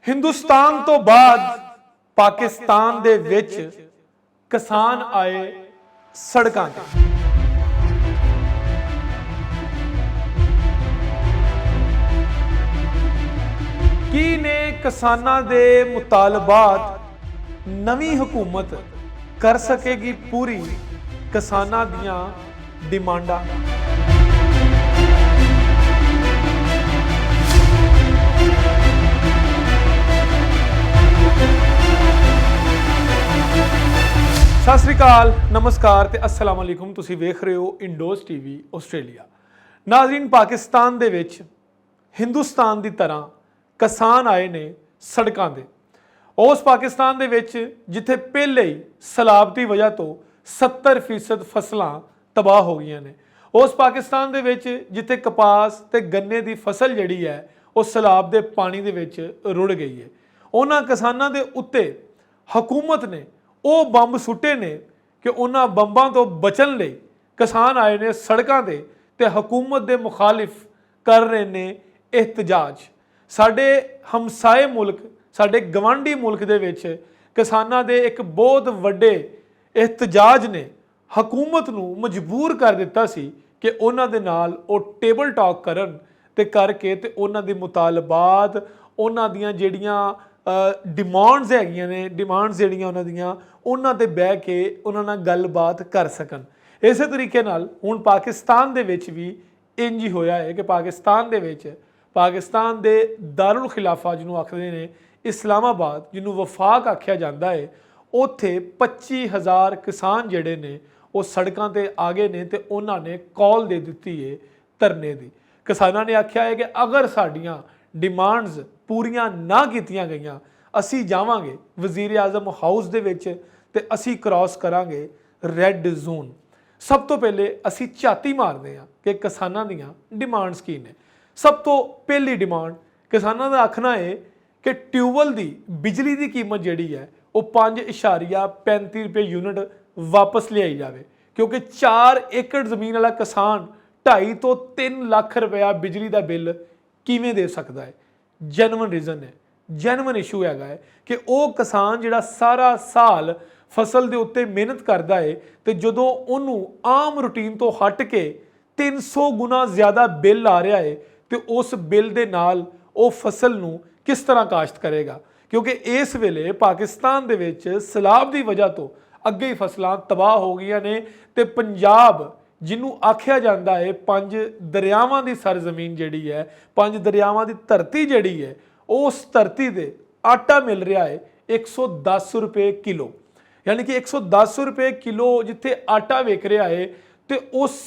हिंदुस्तान तो बाद पाकिस्तान दे विच किसान आए सड़कां ते। की ने किसानां दे मुतालबात नवी हुकूमत कर सकेगी पूरी किसानां दियां डिमांडां। सत श्री अकाल, नमस्कार ते अस्सलाम वालेकुम। तुसीं वेख रहे हो इंडोज टीवी आस्ट्रेलिया। नाज़रीन, पाकिस्तान दे विच हिंदुस्तान दी तरह किसान आए ने सड़कां दे। उस पाकिस्तान दे विच जिथे पहले ही सैलाब की वजह तो 70% फसलां तबाह हो गई ने, उस पाकिस्तान दे विच जिथे कपास ते गन्ने की फसल जिहड़ी है वो सैलाब के पानी दे विच रुड़ गई है, उन्हां किसानां दे उत्ते हुकूमत ने ਉਹ ਬੰਬ ਸੁੱਟੇ ਨੇ कि उन्हां ਬੰਬਾਂ ਤੋਂ बचन ਲਈ किसान आए ने सड़कों ਤੇ ਤੇ हुकूमत के मुखालिफ कर रहे ने एहतजाज। साडे हमसाए मुल्क, साडे गवांढी मुल्क दे विच किसानां दे एक बहुत वड्डे एहतजाज ने हुकूमत नूं मजबूर कर दिता सी कि उन्हां दे नाल ਉਹ टेबल टॉक करन ते करके ते उन्हां दे मुतालबात, उन्हां दियां ਜਿਹੜੀਆਂ डिमांड्स हैगियां ने, डिमांड्स ਜਿਹੜੀਆਂ ਉਹਨਾਂ ਦੀਆਂ ਉਹਨਾਂ ਤੇ ਬਹਿ ਕੇ ਉਹਨਾਂ ਨਾਲ ਗੱਲਬਾਤ ਕਰ ਸਕਣ। ਇਸੇ ਤਰੀਕੇ ਨਾਲ ਹੁਣ ਪਾਕਿਸਤਾਨ ਦੇ ਵਿੱਚ ਵੀ ਇੰਜ ਹੀ ਹੋਇਆ ਹੈ ਕਿ ਪਾਕਿਸਤਾਨ ਦੇ ਵਿੱਚ ਪਾਕਿਸਤਾਨ ਦੇ ਦਾਰੁਲ ਖਿਲਾਫਾ ਜਿਹਨੂੰ ਆਖਦੇ ਨੇ ਇਸਲਾਮਾਬਾਦ, ਜਿਹਨੂੰ ਵਫਾਕ ਆਖਿਆ ਜਾਂਦਾ ਹੈ, ਉੱਥੇ 25,000 ਕਿਸਾਨ ਜਿਹੜੇ ਨੇ ਉਹ ਸੜਕਾਂ ਤੇ ਆ ਗਏ ਨੇ ਤੇ ਉਹਨਾਂ ਨੇ ਕਾਲ ਦੇ ਦਿੱਤੀ ਹੈ ਧਰਨੇ ਦੀ। ਕਿਸਾਨਾਂ ਨੇ ਆਖਿਆ ਹੈ ਕਿ ਅਗਰ ਸਾਡੀਆਂ डिमांड्स पूरियां ना कीतियां गईयां असी जावांगे वजीर आजम हाउस दे विच ते असी क्रॉस करांगे रैड जोन। सब तो पहले असी झाती मारते हैं कि किसानां दियां डिमांड्स की ने। सब तो पहली डिमांड किसानां दा आखना है कि ट्यूबवैल दी बिजली की कीमत जिहड़ी है वो 5.35 रुपये यूनिट वापस लियाई जाए, क्योंकि 4 एकड़ जमीन वाला किसान 2.5 तो 3 लाख रुपया बिजली का बिल किवें दे सकता है। जेन्युइन रीजन है, जेन्युइन इशू हैगा है कि वह किसान जिहड़ा सारा साल फसल के उत्ते मेहनत करता है तो जदों उन्होंने आम रूटीन तो हट के 300 गुना ज़्यादा बिल आ रहा है तो उस बिल के नाल वो फसल नूं किस तरह काश्त करेगा, क्योंकि इस वेले पाकिस्तान दे विच सैलाब की वजह तो अगे ही फसलां तबाह हो गई ने ते पंजाब जिन्हों आख्या जाता है 5 दरियावां की सरजमीन जिहड़ी है, 5 दरियावां की धरती जिहड़ी है, उस धरती से आटा मिल रहा है 110 रुपये किलो। यानी कि 110 रुपये किलो जिथे आटा विक रहा है तो उस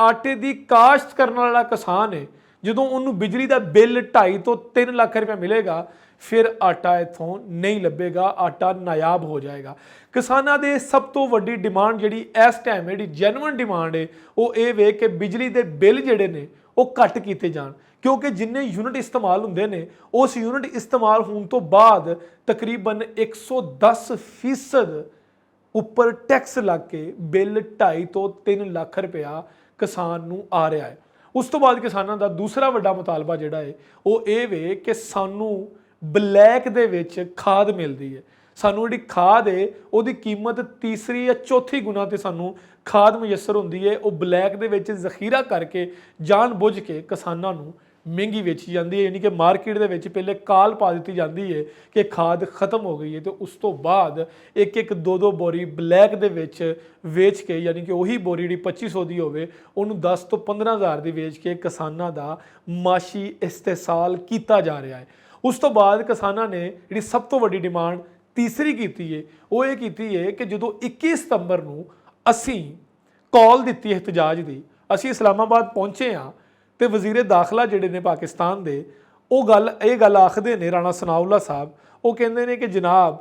आटे की काश्त करने वाला किसान है, जो उन्होंने बिजली का बिल 2.5 तो 3 लाख रुपया मिलेगा फिर आटा इत्थों नहीं लभेगा, आटा नायाब हो जाएगा। किसानां दे सब तो वड्डी डिमांड जिहड़ी इस टाइम जिहड़ी जेन्युइन डिमांड है वो ये वे कि बिजली के बिल जिहड़े ने वो घट कीते जाण, क्योंकि जिन्ने यूनिट इस्तेमाल हुंदे ने उस यूनिट इस्तेमाल होने तो बाद तकरीबन 110% उपर टैक्स लग के बिल 2.5 तो 3 लाख रुपया किसान नूं आ रहा है। उस तो बाद किसानां दा दूसरा वड्डा मुतालबा जिहड़ा है वो ये वे कि सानूं ब्लैक दे विच खाद मिलती है, सानू जी खाद है वो कीमत तीसरी या चौथी गुना तो सानू खाद मुयसर होंदी है, वो ब्लैक दे विच जखीरा करके जान बुझ के किसानां नू महंगी वेची जाती है। यानी कि मार्केट दे विच पहले काल पा दी जाती है कि खाद खत्म हो गई है तो उस तो बाद एक एक दो दो बोरी ब्लैक दे विच वेच के, यानी कि वही बोरी जी 2500 की होवे उन्होंने 10 तो 15,000 की वेच के किसानां दा माशी इस्तेसाल किया जा रहा है। उस तो बाद किसानां ने जी सब तो वड्डी डिमांड तीसरी की है वो ये की है कि जो 21 सितंबर नूं असी कॉल दी एहतजाज की, असी इस्लामाबाद पहुँचे हाँ तो वजीरे दाखिला जिहड़े ने पाकिस्तान दे वो गल आखदे ने, राणा सनाउल्ला साहब वो कहंदे ने कि जनाब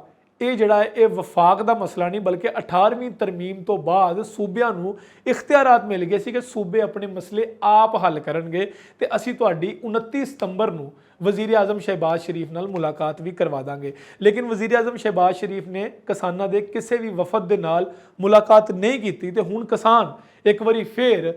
ये जिहड़ा है वफाक का मसला नहीं बल्कि 18वीं तरमीम तो बाद सूबियां नूं इख्तियारात मिल गए सी कि सूबे अपने मसले आप हल करनगे ते असीं तुहाडी 29 सितंबर नूं वजीर आजम शहबाज शरीफ नाल मुलाकात भी करवा देंगे। लेकिन वजीर आजम शहबाज शरीफ ने किसानां दे किसी भी वफद दे नाल मुलाकात नहीं की तो हुण किसान एक बारी फिर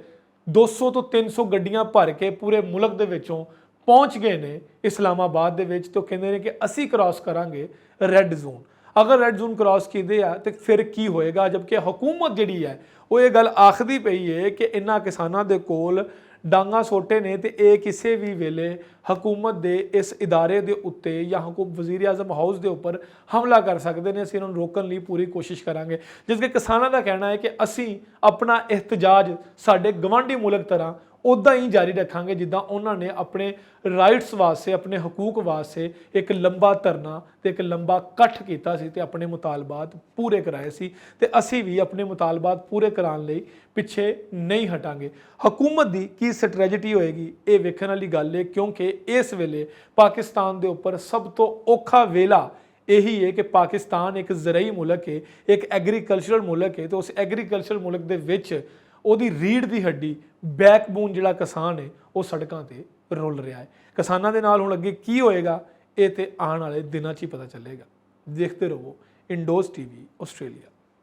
200 तो 300 गड्डियां भर के पूरे मुल्क दे विचों ਪਹੁੰਚ ਗਏ ਨੇ ਇਸਲਾਮਾਬਾਦ ਦੇ ਵਿੱਚ ਤੇ ਉਹ ਕਹਿੰਦੇ ਨੇ ਕਿ ਅਸੀਂ ਕ੍ਰਾਸ ਕਰਾਂਗੇ ਰੈੱਡ ਜ਼ੋਨ। ਅਗਰ ਰੈੱਡ ਜ਼ੋਨ ਕ੍ਰਾਸ ਕੀਤੇ ਆ ਤੇ ਫਿਰ ਕੀ ਹੋਏਗਾ, ਜਦਕਿ ਹਕੂਮਤ ਜਿਹੜੀ ਹੈ ਉਹ ਇਹ ਗੱਲ ਆਖਦੀ ਪਈ ਹੈ ਕਿ ਇਹਨਾਂ ਕਿਸਾਨਾਂ ਦੇ ਕੋਲ ਡਾਂਗਾ ਸੋਟੇ ਨੇ ਤੇ ਇਹ ਕਿਸੇ ਵੀ ਵੇਲੇ ਹਕੂਮਤ ਦੇ ਇਸ ਇਦਾਰੇ ਦੇ ਉੱਤੇ ਜਾਂ ਵਜ਼ੀਰ ਆਜ਼ਮ ਹਾਊਸ ਦੇ ਉੱਪਰ ਹਮਲਾ ਕਰ ਸਕਦੇ ਨੇ। ਅਸੀਂ ਇਹਨਾਂ ਨੂੰ ਰੋਕਣ ਲਈ ਪੂਰੀ ਕੋਸ਼ਿਸ਼ ਕਰਾਂਗੇ। ਜਿਸ ਕਿ ਕਿਸਾਨਾਂ ਦਾ ਕਹਿਣਾ ਹੈ ਕਿ ਅਸੀਂ ਆਪਣਾ ਇhtਜਾਜ ਸਾਡੇ ਗਵਾਂਢੀ ਮੁਲਕ ਤਰ੍ਹਾਂ ਉੱਦਾਂ ਹੀ ਜਾਰੀ ਰੱਖਾਂਗੇ ਜਿੱਦਾਂ ਉਹਨਾਂ ਨੇ ਆਪਣੇ ਰਾਈਟਸ ਵਾਸਤੇ, ਆਪਣੇ ਹਕੂਕ ਵਾਸਤੇ ਇੱਕ ਲੰਬਾ ਧਰਨਾ ਤੇ ਇੱਕ ਲੰਬਾ ਇਕੱਠ ਕੀਤਾ ਸੀ ਤੇ ਆਪਣੇ ਮੁਤਾਲਬਾਤ ਪੂਰੇ ਕਰਾਏ ਸੀ ਤੇ ਅਸੀਂ ਵੀ ਆਪਣੇ ਮੁਤਾਲਬਾਤ ਪੂਰੇ ਕਰਾਉਣ ਲਈ ਪਿੱਛੇ ਨਹੀਂ ਹਟਾਂਗੇ। ਹਕੂਮਤ ਦੀ ਕੀ ਸਟ੍ਰੈਟਜੀ ਹੋਏਗੀ ਇਹ ਵੇਖਣ ਵਾਲੀ ਗੱਲ ਹੈ, ਕਿਉਂਕਿ ਇਸ ਵੇਲੇ ਪਾਕਿਸਤਾਨ ਦੇ ਉੱਪਰ ਸਭ ਤੋਂ ਔਖਾ ਵੇਲਾ ਇਹੀ ਹੈ ਕਿ ਪਾਕਿਸਤਾਨ ਇੱਕ ਜ਼ਰਈ ਮੁਲਕ ਹੈ, ਇੱਕ ਐਗਰੀਕਲਚਰਲ ਮੁਲਕ ਹੈ ਤੇ ਉਸ ਐਗਰੀਕਲਚਰਲ ਮੁਲਕ ਦੇ ਵਿੱਚ ਉਹਦੀ ਰੀੜ ਦੀ ਹੱਡੀ ਬੈਕਬੋਨ ਜਿਹੜਾ ਕਿਸਾਨ ਹੈ ਉਹ ਸੜਕਾਂ ਤੇ ਰੁਲ ਰਿਹਾ ਹੈ। ਕਿਸਾਨਾਂ ਦੇ ਨਾਲ ਹੁਣ ਅੱਗੇ ਕੀ ਹੋਏਗਾ ਇਹ ਤੇ ਆਉਣ ਵਾਲੇ ਦਿਨਾਂ 'ਚ ਹੀ ਪਤਾ ਚੱਲੇਗਾ। ਦੇਖਦੇ ਰਹੋ ਇੰਡੋਜ਼ ਟੀਵੀ ਆਸਟ੍ਰੇਲੀਆ।